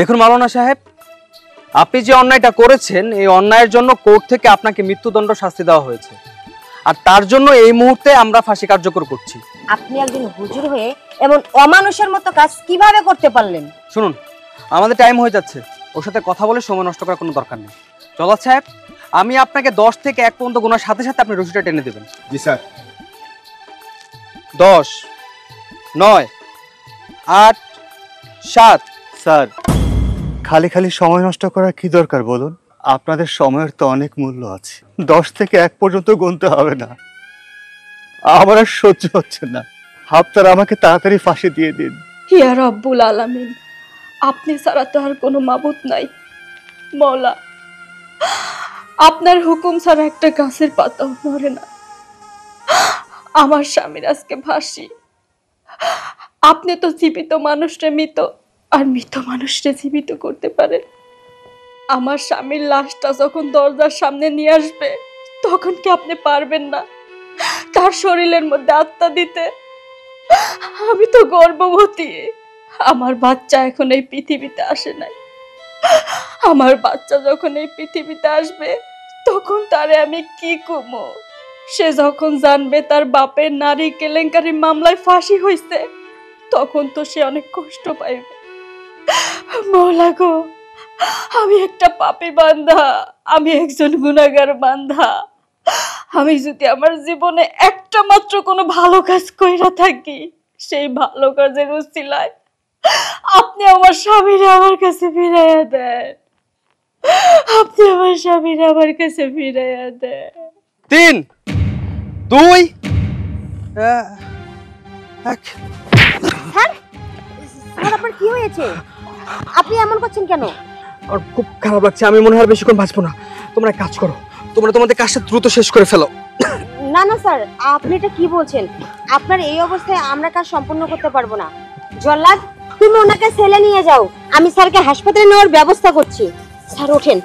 দেখুন মাওলানা সাহেব, আপনি যে অন্যায়টা করেছেন এই অন্যায়ের জন্য কোর্ট থেকে আপনাকে মৃত্যুদণ্ড শাস্তি দেওয়া হয়েছে, আর তার জন্য এই মুহূর্তে আমরা ফাঁসি কার্যকর করছি। আপনি একজন হুজুর হয়ে এমন অমানুষের মতো কাজ কিভাবে করতে পারলেন? শুনুন, আমাদের টাইম হয়ে যাচ্ছে, ওর সাথে কথা বলে সময় নষ্ট করার কোনো দরকার নেই। জল্লাদ সাহেব, আমি আপনাকে 10 থেকে 1 পর্যন্ত গোনার সাথে সাথে আপনি রশিটা টেনে দেবেন। জি স্যার। 10, 9, 8, 7। স্যার, খালি খালি সময় নষ্ট করার কি দরকার বলুন? আপনাদের সময়ের তো অনেক মূল্য আছে। 10 থেকে 1 পর্যন্ত গুনতে হবে না। আমার আর সহ্য হচ্ছে না। আপনারা আমাকে তাড়াতাড়ি ফাঁসি দিয়ে দিন। ইয়া রব্বুল আলামিন, আপনি ছাড়া তো আর কোনো মাবুদ নাই। মওলা, আপনার হুকুম ছাড়া একটা গাছের পাতাও নড়ে না। আমার স্বামীর আজকে ফাঁসি। আপনি তো জীবিত মানুষরে মৃত, আর মৃত মানুষরে জীবিত করতে পারেন। আমার স্বামীর লাশটা যখন দরজার সামনে নিয়ে আসবে, তখন কি আপনি পারবেন না তার শরীরের মধ্যে আত্মা দিতে? আমি তো গর্ভবতী, আমার বাচ্চা এখন এই পৃথিবীতে আসে নাই। আমার বাচ্চা যখন এই পৃথিবীতে আসবে, তখন তারে আমি কি কমো? সে যখন জানবে তার বাপের নারী কেলেঙ্কারি মামলায় ফাঁসি হয়েছে, তখন তো সে অনেক কষ্ট পাইবে। মওলা গো, আমি একটা পাপী বান্দা, আমি একজন গুনাহগার বান্দা। আমি যদি আমার জীবনে একটা মাত্র কোনো ভালো কাজ কইরা থাকি, সেই ভালো কাজের উসিলায় আপনি আমার স্বামীরে আমার কাছে ফিরাইয়া দেন। আপনি আমার স্বামীরে আমার কাছে ফিরাইয়া দেন। 3, 2, 1। স্যার, স্যার আপনার কি হয়েছে? আপনি এমন করছেন কেন? আর খুব খারাপ লাগছে, আমি মনে হয় আর বেশিক্ষণ বাঁচবো না। তোমরা এক কাজ করো, তোমরা তোমাদের কাজটা দ্রুত শেষ করে ফেলো। না না স্যার, আপনি এটা কি বলছেন? আপনার এই অবস্থায় আমরা কাজ সম্পূর্ণ করতে পারবো না। জল্লাদ, তুমি ওনাকে সেলে নিয়ে যাও, আমি স্যারকে হাসপাতালে নেওয়ার ব্যবস্থা করছি। স্যার ওঠেন।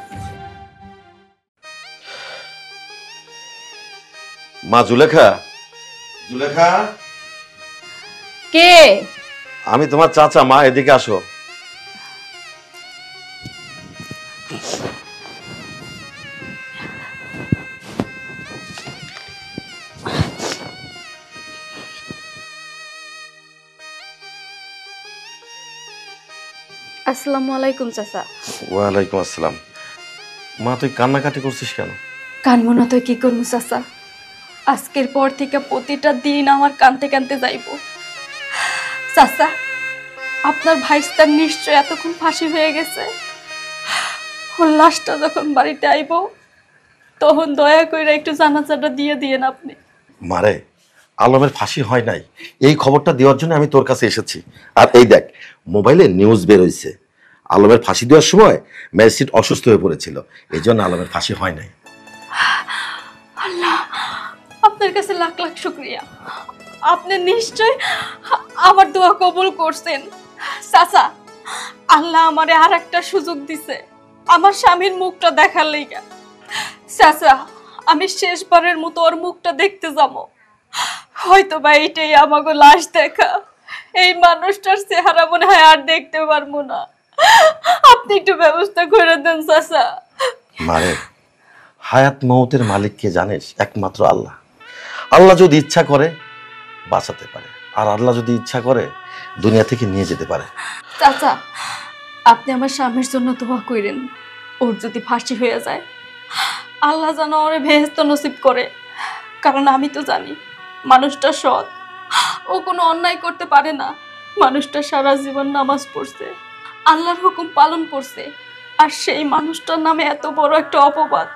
মা জুলেখা, জুলেখা, কে? আমি তোমার চাচা। মা এদিকে আসো। আসসালামু আলাইকুম চাচা। ওয়ালাইকুম আসসালাম। মা তুই কান্নাকাটি করছিস কেন? কানবো না তো কি করবো চাচা? আজকের পর থেকে প্রতিটা দিন আমার কানতে কানতে যাইব। চাচা, আপনার ভাইস্তার নিশ্চয় এতক্ষণ ফাঁসি হয়ে গেছে। ওর লাশটা যখন বাড়িতে আইব, তখন দয়া করে একটু জানাজাটা দিয়ে দিয়েন আপনি। মারে, আলমের ফাঁসি হয় নাই, এই খবরটা দেওয়ার জন্য আমি তোর কাছে এসেছি। আর এই দেখ, মোবাইলে নিউজ বের হয়েছে, আলমের ফাঁসি দেওয়ার সময় ম্যাজিস্ট্রেট অসুস্থ হয়ে পড়েছিল, এই জন্য আলমের ফাঁসি হয় নাই। আল্লাহ, আপনার কাছে লাখ লাখ শুকরিয়া। আপনি নিশ্চয় আমার দোয়া কবুল করছেন। চাচা, আল্লাহ আমারে আর একটা সুযোগ দিছে আমার স্বামীর মুখটা দেখার লাইগা। চাচা, আমি শেষবারের মতো ওর মুখটা দেখতে যাবো। হয়তো বা এইটাই আমাকে লাশ দেখা। এই মানুষটার চেহারা মনে হয় আর দেখতে পারবো না। আপনি একটু ব্যবস্থা করে দেন চাচা। মারে, হায়াত মৌতের মালিক কে জানিস? একমাত্র আল্লাহ। আল্লাহ যদি ইচ্ছা করে বাঁচাতে পারে, আর আল্লাহ যদি ইচ্ছা করে দুনিয়া থেকে নিয়ে যেতে পারে। চাচা, আপনি আমার স্বামীর জন্য দোয়া করেন। ওর যদি ফাঁসি হয়ে যায়, আল্লাহ যেন ওরে বেহেশত নসিব করে। কারণ আমি তো জানি মানুষটা সৎ, ও কোনো অন্যায় করতে পারে না। মানুষটা সারা জীবন নামাজ পড়ছে, আল্লাহর হুকুম পালন করছে, আর সেই মানুষটার নামে এত বড় একটা অপবাদ,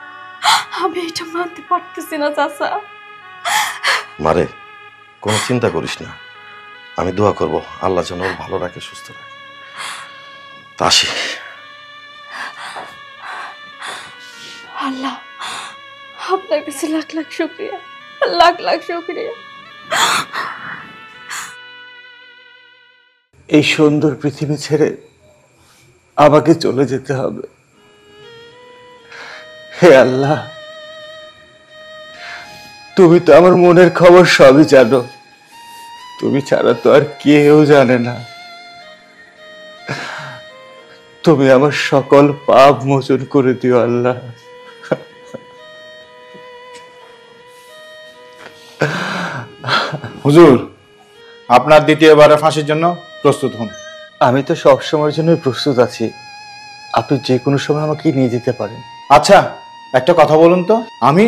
আমি এটা মানতে পারতেছি না চাচা। মারে, কোনো চিন্তা করিস না, আমি দোয়া করব আল্লাহ যেন ওর ভালো রাখে, সুস্থ রাখে। তা আসি। আল্লাহ, আপনার কাছে লাখ লাখ শুকরিয়া, লাখ লাখ শুকরিয়া। এই সুন্দর পৃথিবী ছেড়ে আমাকে চলে যেতে হবে। হে আল্লাহ, তুমি তো আমার মনের খবর সবই জানো। তুমি ছাড়া তো আর কেউ জানে না। তুমি আমার সকল পাপ মোচন করে দিও আল্লাহ। হুজুর, আপনার দ্বিতীয়বারের ফাঁসির জন্য প্রস্তুত হন। আমি তো সব সময়ের জন্য প্রস্তুত আছি, আপনি যে কোনো সময় আমাকে নিয়ে যেতে পারেন। আচ্ছা, একটা কথা বলুন তো, আমি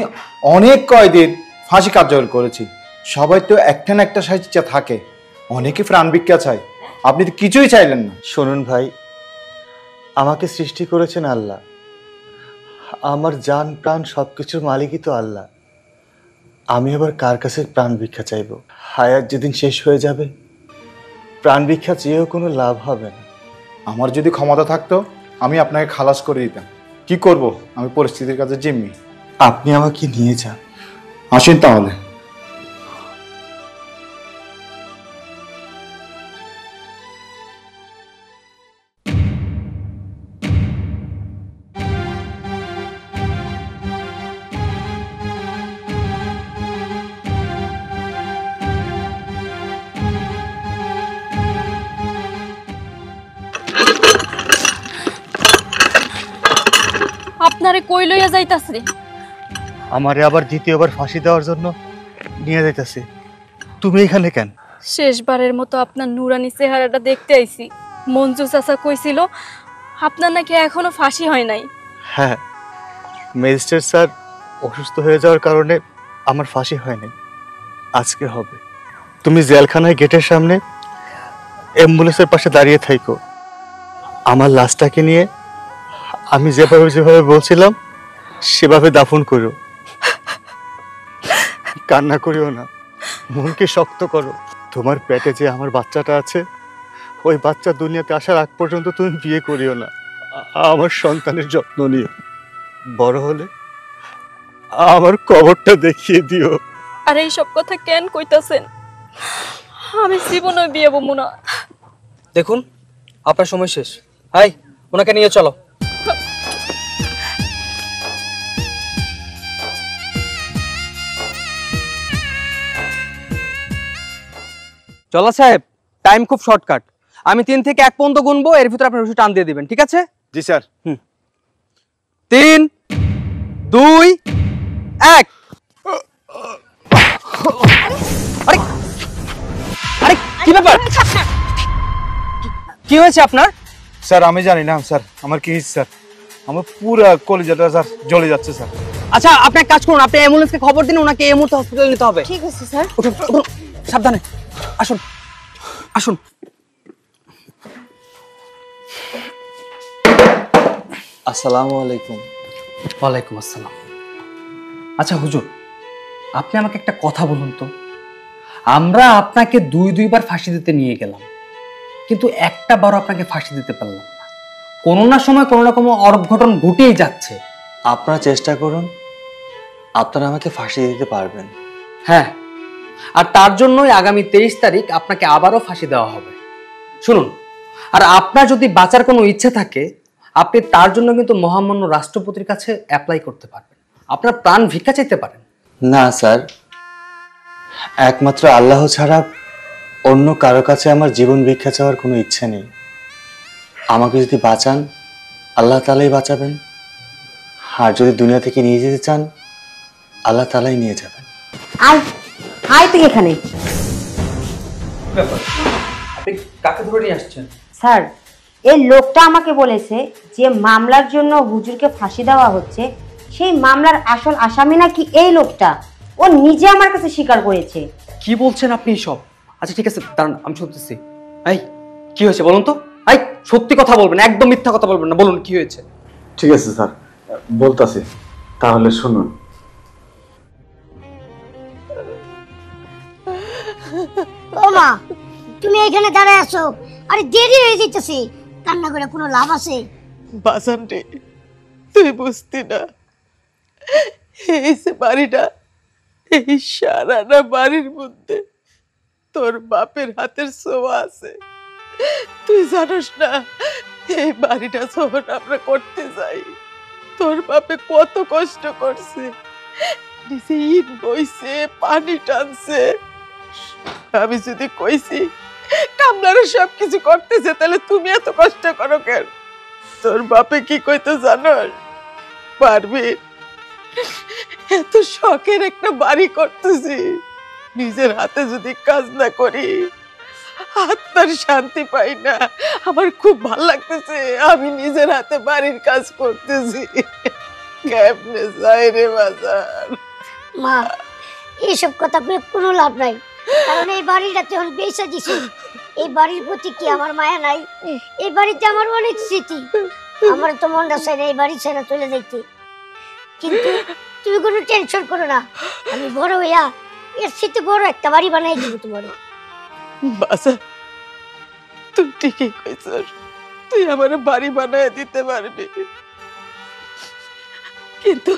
অনেক কয়েদির ফাঁসি কার্যকর করেছি, সবাই তো একটা না একটা সাইজা থাকে, অনেকে প্রাণ ভিক্ষা চায়, আপনি তো কিছুই চাইলেন না। শুনুন ভাই, আমাকে সৃষ্টি করেছেন আল্লাহ, আমার জান প্রাণ সবকিছুর মালিকই তো আল্লাহ। আমি আবার কার কাছে প্রাণ ভিক্ষা চাইব? হায়াত যেদিন শেষ হয়ে যাবে, প্রাণ ভিক্ষা চেয়েও কোনো লাভ হবে না। আমার যদি ক্ষমতা থাকতো আমি আপনাকে খালাস করে দিতাম, কি করব, আমি পরিস্থিতির কাছে জিম্মি। আপনি আমাকে নিয়ে যান। আসেন তাহলে। আপনারে কই লইয়া যাইতাছে? আমারে আবার দ্বিতীয়বার ফাঁসি দেওয়ার জন্য নিয়ে যাইতেছে। তুমি এখানে কেন? শেষবারের মতো আপনার নুরানি চেহারাটা দেখতে আইছি। মঞ্জু চাচা কইছিল আপনার নাকি এখনো ফাঁসি হয় নাই। হ্যাঁ, ম্যাজিস্ট্রেট স্যার অসুস্থ হয়ে যাওয়ার কারণে আমার ফাঁসি হয়নি, আজকে হবে। তুমি জেলখানায় গেটের সামনে অ্যাম্বুলেন্সের পাশে দাঁড়িয়ে থাইকো, আমার লাশটাকে নিয়ে আমি যেভাবে বলছিলাম সেভাবে দাফন করো। কান্না করিও না, মনকে শক্ত করো। তোমার পেটে যে আমার বাচ্চাটা আছে, ওই বাচ্চা দুনিয়াতে আসার আগ পর্যন্ত তুমি বিয়ে করিও না। আমার সন্তানের যত্ন নিও, বড় হলে আমার কবরটা দেখিয়ে দিও। আর এই সব কথা কেন কইতাছেন? আমি জীবনে বিয়ে বমু না। দেখুন, আপনার সময় শেষ। হাই, ওনাকে নিয়ে চলো। জল্লাদ সাহেব, টাইম খুব শর্টকাট। আমি 3 থেকে 1 পর্যন্ত গুনবো, এর ভিতরে আপনি রশি টান দিয়ে দিবেন, ঠিক আছে? জি স্যার। 3, 2, 1। আরে আরে কি ব্যাপার? কি হয়েছে আপনার? স্যার আমি জানি না স্যার, আমার কি স্যার, আমার পুরো কলিজাটা স্যার জ্বলে যাচ্ছে স্যার। আচ্ছা, আপনি এক কাজ করুন, আপনি অ্যাম্বুলেন্সকে খবর দিন, ওনাকে এই মুহূর্তে হসপিটালে নিতে হবে। ঠিক আছে স্যার। উঠুন উঠুন, সাবধানে আসুন আসুন। আসসালামু আলাইকুম। ওয়ালাইকুম আসসালাম। আচ্ছা হুজুর, আপনি আমাকে একটা কথা বলুন তো, আমরা আপনাকে 2বার ফাঁসি দিতে নিয়ে গেলাম, কিন্তু একটা বারও আপনাকে ফাঁসি দিতে পারলাম না। কোনো না সময় কোনো না কোনো অঘটন ঘটেই যাচ্ছে। আপনারা চেষ্টা করুন, আপনারা আমাকে ফাঁসি দিতে পারবেন। হ্যাঁ, আর তার জন্যই আগামী 23 তারিখ আপনাকে আবারও ফাঁসি দেওয়া হবে। শুনুন, আর আপনার যদি বাঁচার কোনো ইচ্ছা থাকে, আপনি তার জন্য কিন্তু মহামান্য রাষ্ট্রপতির কাছে অ্যাপ্লাই করতে পারবেন, আপনার প্রাণ ভিক্ষা চাইতে পারেন। না স্যার, একমাত্র আল্লাহ ছাড়া অন্য কারো কাছে আমার জীবন ভিক্ষা চাওয়ার কোনো ইচ্ছা নেই। আমাকে যদি বাঁচান, আল্লাহ তাআলাই বাঁচাবেন, আর যদি দুনিয়া থেকে নিয়ে যেতে চান, আল্লাহ তাআলাই নিয়ে যাবেন। আয় তুই এখানে। আপনি কাকে ধরে নিয়ে আসছেন? স্যার, এই লোকটা আমাকে বলেছে যে মামলার জন্য হুজুরকে ফাঁসি দেওয়া হচ্ছে, সেই মামলার আসল আসামি নাকি এই লোকটা। ও নিজে আমার কাছে স্বীকার করেছে। কি বলছেন আপনি সব? আচ্ছা ঠিক আছে, দাঁড়ান, আমি শুনতেছি। এই কি হয়েছে বলুন তো? এই সত্যি কথা বলবেন, একদম মিথ্যা কথা বলবেন না, বলুন কি হয়েছে। ঠিক আছে স্যার, বলতাছি, তাহলে শুনুন। ও মা, তুমি এখানে দাঁড়ায় আছো, আরে দেরি হয়ে যাইতেছে, কান্না করে কোনো লাভ আছে? বাজান রে, তুই বুঝতি না, এই যে বাড়িটা, এই সারাটা বাড়ির মধ্যে তোর বাপের হাতের ছোঁয়া আছে। তুই জানোস না, এই বাড়িটা যখন আমরা করতে যাই, তোর বাপে কত কষ্ট করছে, নিচে ইট বইছে, পানি টানছে। আমি যদি কইছি কামলারা সবকিছু করতেছে, তাহলে তুমি এত কষ্ট করো কেন? তোর বাপে কি কইতো জানোস? পারবি, এত শখের একটা বাড়ি করতেছি, নিজের হাতে যদি কাজ না করি আত্মার শান্তি পাই না। আমার খুব ভালো লাগতেছে, আমি নিজের হাতে বাড়ির কাজ করতেছি। কেমনে যাই রে বাজার? মা, এইসব কথা বলে কোনো লাভ নাই, কারণ এই বাড়িটা তো এখন বেচা দিছে। এই বাড়ির প্রতি কি আমার মায়া নাই? এই বাড়িতে আমার অনেক স্মৃতি। আমার তো মনটা চাইলে এই বাড়ি ছেড়ে চলে যাইতে, কিন্তু তুমি কোনো টেনশন করো না, আমি বড় হইয়া এর সাথে বড় একটা বাড়ি বানাই দিব তোমার। বাজার, তুই ঠিকই কইছস, তুই আমার বাড়ি বানায় দিতে পারবি, কিন্তু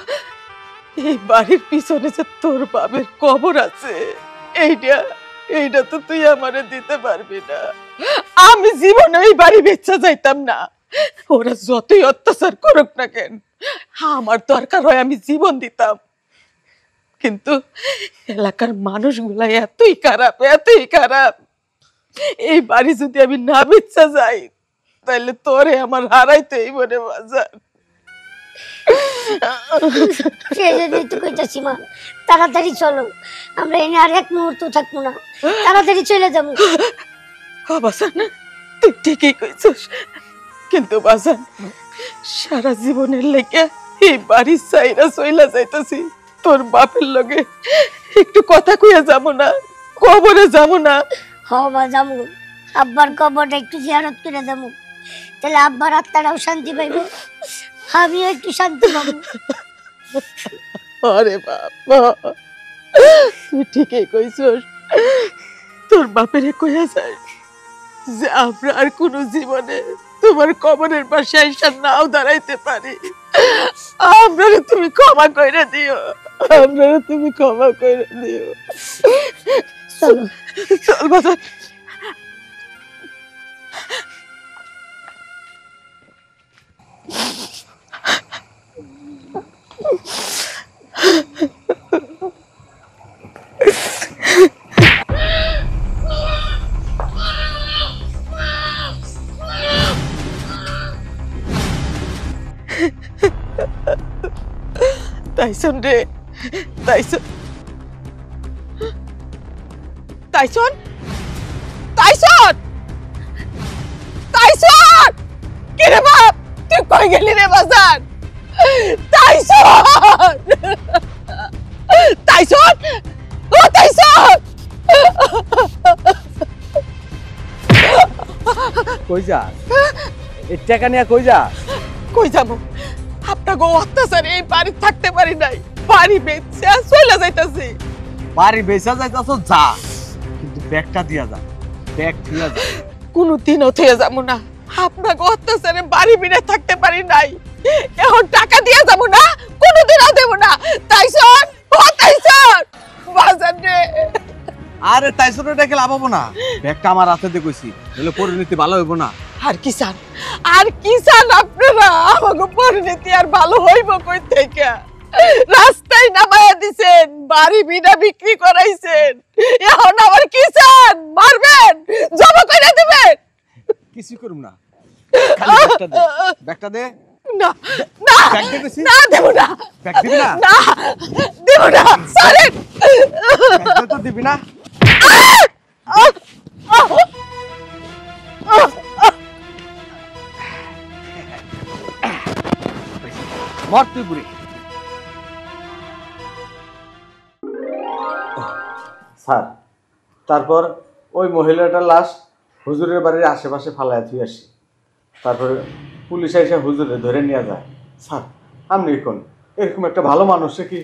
এই বাড়ির পিছনে যে তোর বাবার কবর আছে, এইটা তো তুই আমারে দিতে পারবি না। আমি জীবনে এই বাড়ি বেচা যাইতাম না, ওরা যতই অত্যাচার করুক না কেন, আমার দরকার হয় আমি জীবন দিতাম। কিন্তু এলাকার মানুষগুলা এতই খারাপ, এতই খারাপ, এই বাড়ি যদি আমি না বেচা যাই তাহলে তোরে আমার হারাইতেই মনে বাজার। সেজন্যই তো কইতাছি মা, তাড়াতাড়ি চলো, আমরা এনে আর এক মুহূর্ত থাকবো না, তাড়াতাড়ি চলে যাবো। বাজান, তুই ঠিকই কইছস, কিন্তু বাজান সারা জীবনের লেগে এই বাড়ির চাইরা চইলা যাইতাছি, তোর বাপের লগে একটু কথা কইয়া যাবো না? কবরে যাবো না? হ্যাঁ মা, যাবো। আব্বার কবরটা একটু জিয়ারত করে যাবো, তাহলে আব্বার আত্মাটাও শান্তি পাইব, আমিও একটু শান্তি পাবো। আরে বাবা, তুই ঠিকই কইছস, তোর বাপেরে কইয়া যায় যে আমরা আর কোনো জীবনে তোমার কবরের পাশে আইসা নাও দাঁড়াইতে পারি। আপনারা তুমি ক্ষমা কইরা দিও, আপনারা তুমি ক্ষমা কইরা দিও। চলো চল বাজার। তাইসন রে, তাইসন, তাইসন, তাইসন, তাইসন, কে রে বাপ, তুই কই গেলি রে বাজার? তাইসন, তাইসন, ও তাইসন, কই যা? এই টাকা নিয়ে কই যা? কই যাবো? আপনাকে অত্যাচারে এই বাড়ি থাকতে পারি নাই, বাড়ি বেচে চলে যাইতাছি। বাড়ি বেচা যাইতাছ যা, কিন্তু ব্যাগটা দিয়া যা, ব্যাগ দিয়া যা। কোনোদিনও থেকে যাবো না, আপনাকে অত্যাচারে বাড়ি বিনে থাকতে পারি নাই, এখন টাকা দিয়ে যাবো না, কোনোদিনও দেবো না। তাইসন, ও তাইসন, বাজার রে। আরে তাইসন ডেকে লাভ হবো না, ব্যাগটা আমার হাতে দিয়ে কইছি, নইলে পরিণতি ভালো হইব না। আর কি চান, আর কি চান আপনারা? আমাকে পরিণতি আর ভালো হইব কই থেকে? রাস্তায় নামায়া দিছেন, বাড়ি বিনা বিক্রি করাইছেন, এখন আবার কি চান? মারবেন, জমা করে দিবেন? কিছু করব না, খালি ব্যাগটা দে, ব্যাগটা দে। না না, ব্যাগ দে কইছি, না দেব না, ব্যাগ দিবি না? না দেব না, সরি। ব্যাগ তো দিবি না? মর তুই বুড়ি। স্যার, তারপর ওই মহিলাটার লাশ হুজুরের বাড়ির আশেপাশে ফালায় থুই আসি, তারপরে পুলিশ এসে হুজুরে ধরে নিয়ে যায়। স্যার, আপনি কোন এরকম একটা ভালো মানুষে কি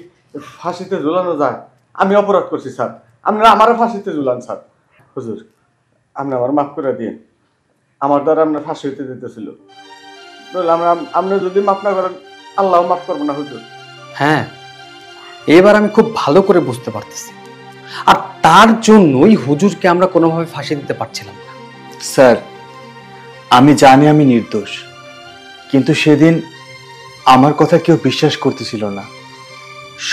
ফাঁসিতে ঝুলানো যায়? আমি অপরাধ করছি স্যার, আপনারা আমারও ফাঁসিতে ঝুলান স্যার। হুজুর, আপনি আমার মাফ করে দিন, আমার দ্বারা আপনার ফাঁসি হইতে দিতেছিল, আপনি যদি মাফ না করেন আল্লাহ মাফ করবো না হুজুর। হ্যাঁ, এবার আমি খুব ভালো করে বুঝতে পারতেছি, আর তার জন্যই হুজুরকে আমরা কোনোভাবে ফাঁসি দিতে পারছিলাম না। স্যার, আমি জানি আমি নির্দোষ, কিন্তু সেদিন আমার কথা কেউ বিশ্বাস করতেছিল না।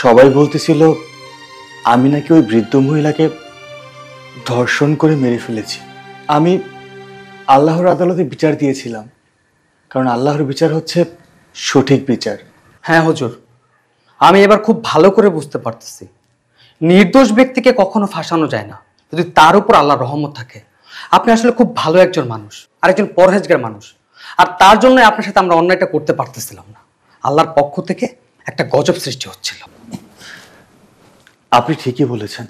সবাই বলতেছিল আমি নাকি ওই বৃদ্ধ মহিলাকে ধর্ষণ করে মেরে ফেলেছি। আমি আল্লাহর আদালতে বিচার দিয়েছিলাম, কারণ আল্লাহর বিচার হচ্ছে সঠিক বিচার। হ্যাঁ হুজুর, আমি এবার খুব ভালো করে বুঝতে পারতেছি নির্দোষ ব্যক্তিকে কখনো ফাঁসানো যায় না যদি তার উপর আল্লাহর রহমত থাকে। আপনি আসলে খুব ভালো একজন মানুষ আর একজন পরহেজগার মানুষ, আর তার জন্য আপনার সাথে আমরা অন্যায়টা করতে পারতেছিলাম না। আল্লাহর পক্ষ থেকে একটা গজব সৃষ্টি হচ্ছিল। আপনি ঠিকই বলেছেন।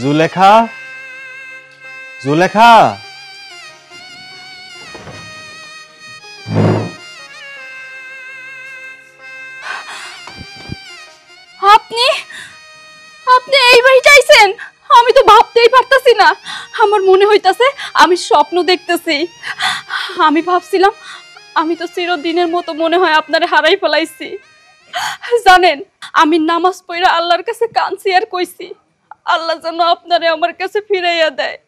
জুলেখা, জুলেখা, আপনি আপনি এই বাড়িতে আইছেন? আমি তো ভাবতেই পারতাছি না। আমার মনে হইতাছে আমি স্বপ্ন দেখতেছি। আমি ভাবছিলাম আমি তো চিরদিনের মতো মনে হয় আপনারে হারাই ফেলাইছি। জানেন, আমি নামাজ পড়া আল্লাহর কাছে কাঁদছি আর কইছি আল্লাহ যেন আপনারে আমার কাছে ফিরাইয়া দেয়।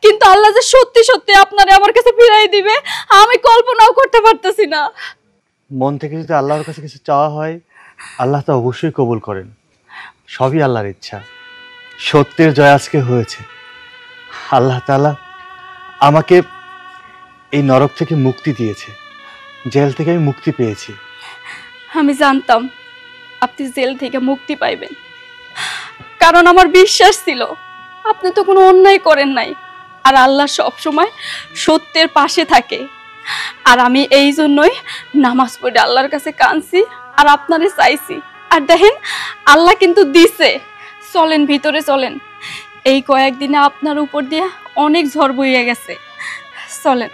কিন্তু আল্লাহ যে সত্যি সত্যি আপনারে আমার কাছে ফিরাই দিবে আমি কল্পনাও করতে পারতেছি না। মন থেকে যদি আল্লাহর কাছে কিছু চাওয়া হয়, আল্লাহ তা অবশ্যই কবুল করেন। সবই আল্লাহর ইচ্ছা। সত্যের জয় আজকে হয়েছে। আল্লাহ তাআলা আমাকে এই নরক থেকে মুক্তি দিয়েছে, জেল থেকে আমি মুক্তি পেয়েছি। আমি জানতাম আপনি জেল থেকে মুক্তি পাইবেন, কারণ আমার বিশ্বাস ছিল আপনি তো কোনো অন্যায় করেন নাই, আর আল্লাহ সব সময় সত্যের পাশে থাকে। আর আমি এই জন্যই নামাজ পড়ে আল্লাহর কাছে কাঁদছি আর আপনারে চাইছি। আর দেখেন আল্লাহ কিন্তু দিছে। চলেন ভিতরে চলেন, এই কয়েকদিনে আপনার উপর দিয়ে অনেক ঝড় বইয়া গেছে। চলেন।